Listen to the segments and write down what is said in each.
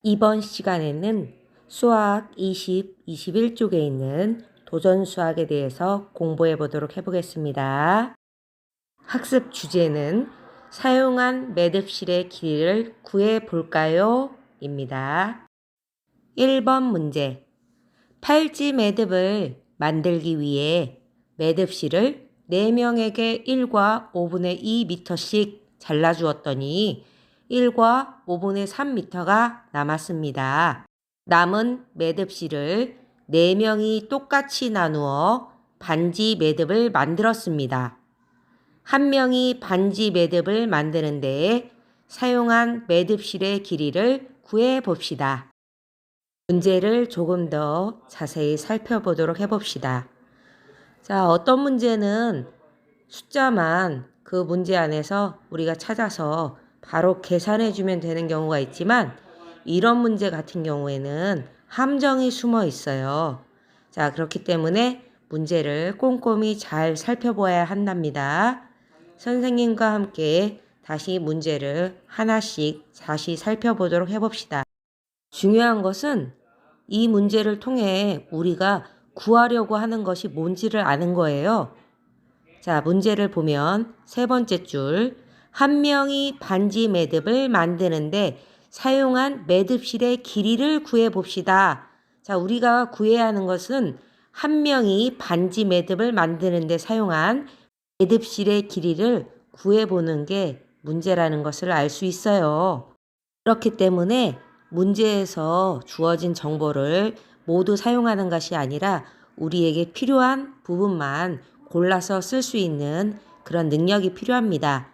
이번 시간에는 수학 20, 21쪽에 있는 도전 수학에 대해서 공부해 보도록 해보겠습니다. 학습 주제는 사용한 매듭실의 길이를 구해 볼까요? 입니다. 1번 문제. 팔찌 매듭을 만들기 위해 매듭실을 4명에게 1과 5분의 2m씩 잘라주었더니 1과 5분의 3m가 남았습니다. 남은 매듭실을 4명이 똑같이 나누어 반지 매듭을 만들었습니다. 한 명이 반지 매듭을 만드는 데 사용한 매듭실의 길이를 구해 봅시다. 문제를 조금 더 자세히 살펴보도록 해봅시다. 자, 어떤 문제는 숫자만 그 문제 안에서 우리가 찾아서 바로 계산해주면 되는 경우가 있지만 이런 문제 같은 경우에는 함정이 숨어 있어요. 자, 그렇기 때문에 문제를 꼼꼼히 잘 살펴보아야 한답니다. 선생님과 함께 다시 문제를 하나씩 다시 살펴보도록 해봅시다. 중요한 것은 이 문제를 통해 우리가 구하려고 하는 것이 뭔지를 아는 거예요. 자, 문제를 보면 세 번째 줄, 한 명이 반지 매듭을 만드는데 사용한 매듭실의 길이를 구해 봅시다. 자, 우리가 구해야 하는 것은 한 명이 반지 매듭을 만드는데 사용한 매듭실의 길이를 구해보는 게 문제라는 것을 알 수 있어요. 그렇기 때문에 문제에서 주어진 정보를 모두 사용하는 것이 아니라 우리에게 필요한 부분만 골라서 쓸 수 있는 그런 능력이 필요합니다.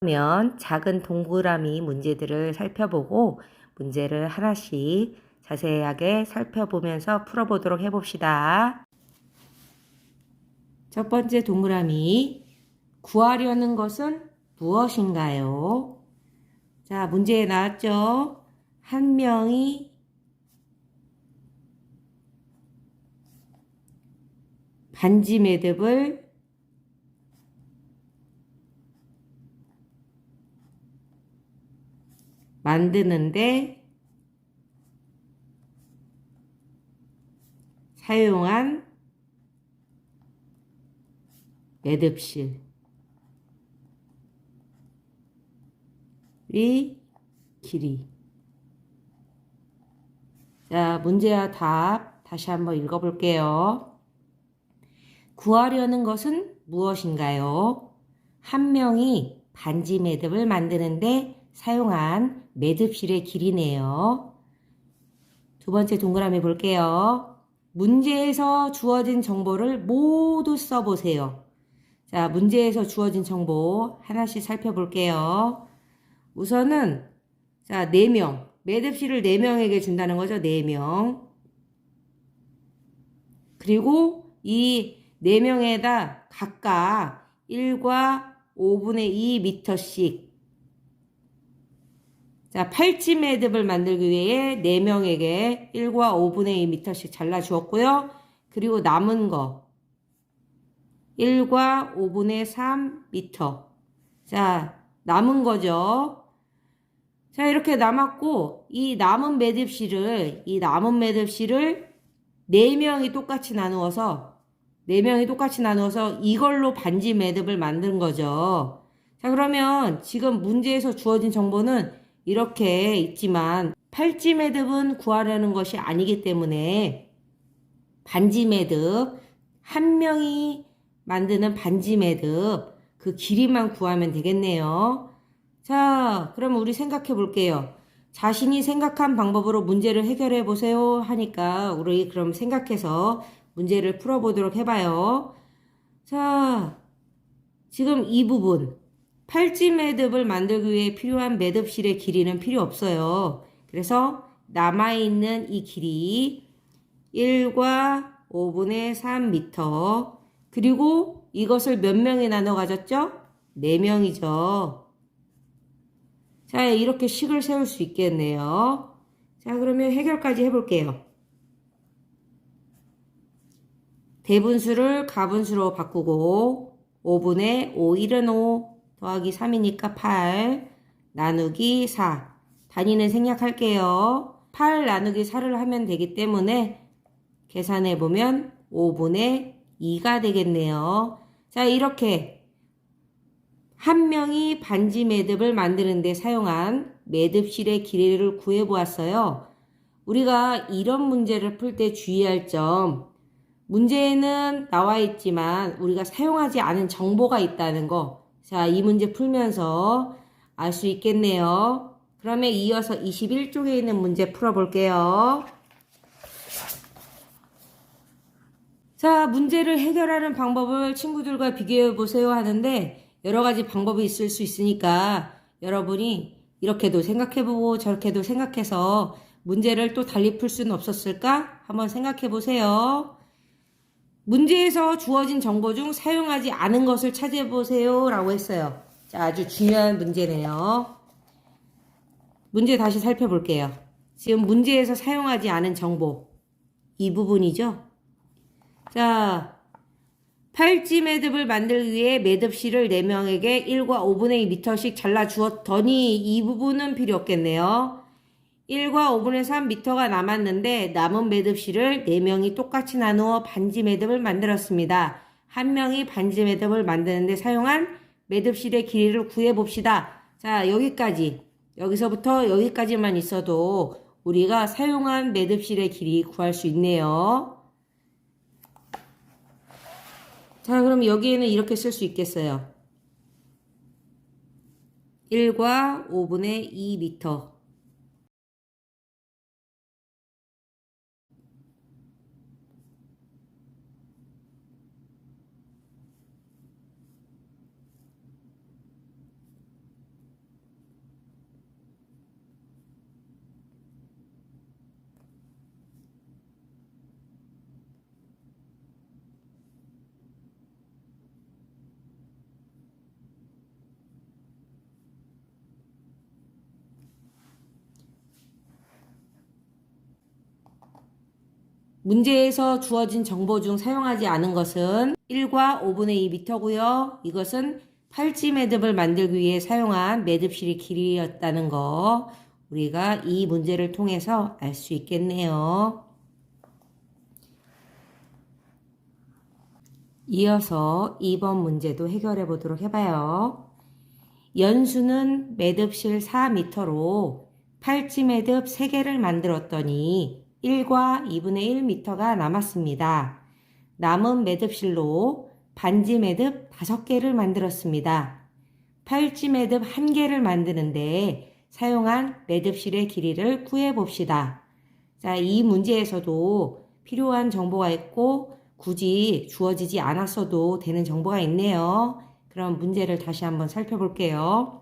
그러면 작은 동그라미 문제들을 살펴보고 문제를 하나씩 자세하게 살펴보면서 풀어보도록 해봅시다. 첫 번째 동그라미, 구하려는 것은 무엇인가요? 자, 문제에 나왔죠? 한 명이 반지 매듭을 만드는데 사용한 매듭실의 길이. 자, 문제와 답 다시 한번 읽어볼게요. 구하려는 것은 무엇인가요? 한 명이 반지 매듭을 만드는데 사용한 매듭실의 길이네요. 두 번째 동그라미 볼게요. 문제에서 주어진 정보를 모두 써보세요. 자, 문제에서 주어진 정보 하나씩 살펴볼게요. 우선은 자, 4명. 매듭실을 4명에게 준다는 거죠. 4명. 그리고 이 4명에다 각각 1과 5분의 2m씩. 자, 팔찌 매듭을 만들기 위해 4명에게 1과 5분의 2m씩 잘라주었고요. 그리고 남은 거 1과 5분의 3m. 자, 남은 거죠. 자, 이렇게 남았고 이 남은 매듭실을 4명이 똑같이 나누어서 이걸로 반지 매듭을 만든 거죠. 자, 그러면 지금 문제에서 주어진 정보는 이렇게 있지만 팔찌 매듭은 구하려는 것이 아니기 때문에 반지 매듭, 한 명이 만드는 반지 매듭 그 길이만 구하면 되겠네요. 자, 그럼 우리 생각해 볼게요. 자신이 생각한 방법으로 문제를 해결해 보세요 하니까 우리 그럼 생각해서 문제를 풀어보도록 해봐요. 자, 지금 이 부분 팔찌 매듭을 만들기 위해 필요한 매듭실의 길이는 필요 없어요. 그래서 남아있는 이 길이 1과 5분의 3m. 그리고 이것을 몇 명이 나눠 가졌죠? 4명이죠. 자, 이렇게 식을 세울 수 있겠네요. 자, 그러면 해결까지 해볼게요. 대분수를 가분수로 바꾸고 5분의 5, 1은 5 더하기 3이니까 8 나누기 4 단위는 생략할게요. 8 나누기 4를 하면 되기 때문에 계산해 보면 5분의 2가 되겠네요. 자, 이렇게 한 명이 반지 매듭을 만드는 데 사용한 매듭실의 길이를 구해 보았어요. 우리가 이런 문제를 풀 때 주의할 점, 문제에는 나와 있지만 우리가 사용하지 않은 정보가 있다는 거. 자, 이 문제 풀면서 알 수 있겠네요. 그러면 이어서 21쪽에 있는 문제 풀어볼게요. 자, 문제를 해결하는 방법을 친구들과 비교해 보세요 하는데 여러 가지 방법이 있을 수 있으니까 여러분이 이렇게도 생각해보고 저렇게도 생각해서 문제를 또 달리 풀 수는 없었을까? 한번 생각해 보세요. 문제에서 주어진 정보 중 사용하지 않은 것을 찾아보세요 라고 했어요. 자, 아주 중요한 문제네요. 문제 다시 살펴볼게요. 지금 문제에서 사용하지 않은 정보, 이 부분이죠. 자, 팔찌 매듭을 만들기 위해 매듭실을 4명에게 1과 5분의 2m씩 잘라 주었더니 이 부분은 필요 없겠네요. 1과 5분의 3m가 남았는데 남은 매듭실을 4명이 똑같이 나누어 반지 매듭을 만들었습니다. 한 명이 반지 매듭을 만드는데 사용한 매듭실의 길이를 구해봅시다. 자, 여기까지, 여기서부터 여기까지만 있어도 우리가 사용한 매듭실의 길이 구할 수 있네요. 자, 그럼 여기에는 이렇게 쓸 수 있겠어요. 1과 5분의 2m. 문제에서 주어진 정보 중 사용하지 않은 것은 1과 5분의 2m고요. 이것은 팔찌 매듭을 만들기 위해 사용한 매듭실의 길이였다는 거 우리가 이 문제를 통해서 알 수 있겠네요. 이어서 2번 문제도 해결해 보도록 해봐요. 연수는 매듭실 4m로 팔찌 매듭 3개를 만들었더니 1과 2분의 1m가 남았습니다. 남은 매듭실로 반지 매듭 5개를 만들었습니다. 팔찌 매듭 1개를 만드는데 사용한 매듭실의 길이를 구해봅시다. 자, 이 문제에서도 필요한 정보가 있고 굳이 주어지지 않았어도 되는 정보가 있네요. 그럼 문제를 다시 한번 살펴볼게요.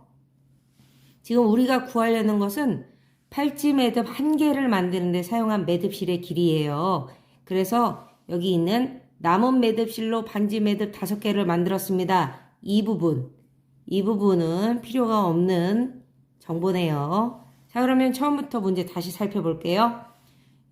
지금 우리가 구하려는 것은 팔찌 매듭 1개를 만드는 데 사용한 매듭실의 길이에요. 그래서 여기 있는 남은 매듭실로 반지 매듭 5개를 만들었습니다. 이 부분은 필요가 없는 정보네요. 자, 그러면 처음부터 문제 다시 살펴볼게요.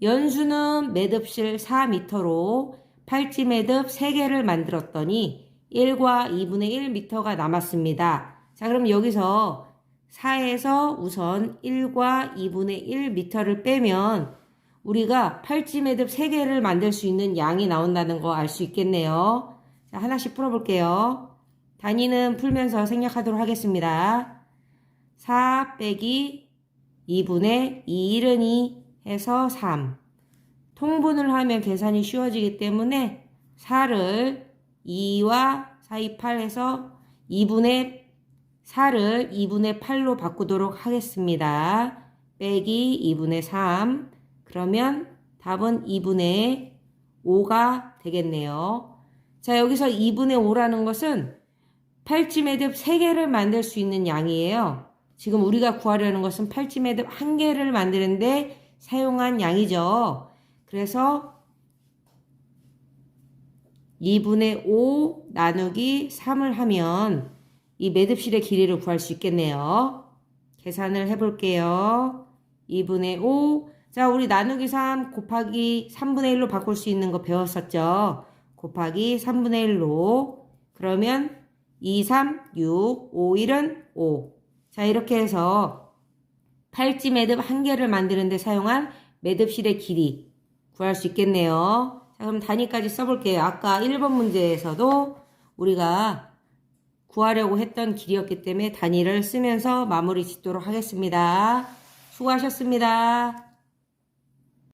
연수는 매듭실 4m로 팔찌 매듭 3개를 만들었더니 1과 2분의 1m가 남았습니다. 자, 그럼 여기서 4에서 우선 1과 2분의 1m를 빼면 우리가 팔찌 매듭 3개를 만들 수 있는 양이 나온다는 거 알 수 있겠네요. 자, 하나씩 풀어볼게요. 단위는 풀면서 생략하도록 하겠습니다. 4 빼기 2분의 2은 2 해서 3. 통분을 하면 계산이 쉬워지기 때문에 4를 2와 4, 2, 8 해서 4를 2분의 8로 바꾸도록 하겠습니다. 빼기 2분의 3. 그러면 답은 2분의 5가 되겠네요. 자, 여기서 2분의 5라는 것은 팔찌 매듭 3개를 만들 수 있는 양이에요. 지금 우리가 구하려는 것은 팔찌 매듭 1개를 만드는데 사용한 양이죠. 그래서 2분의 5 나누기 3을 하면 이 매듭실의 길이를 구할 수 있겠네요. 계산을 해볼게요. 2분의 5. 자, 우리 나누기 3 곱하기 3분의 1로 바꿀 수 있는 거 배웠었죠. 곱하기 3분의 1로. 그러면 2, 3, 6, 5, 1은 5. 자, 이렇게 해서 팔찌 매듭 한 개를 만드는 데 사용한 매듭실의 길이 구할 수 있겠네요. 자, 그럼 단위까지 써볼게요. 아까 1번 문제에서도 우리가 구하려고 했던 길이었기 때문에 단위를 쓰면서 마무리 짓도록 하겠습니다. 수고하셨습니다.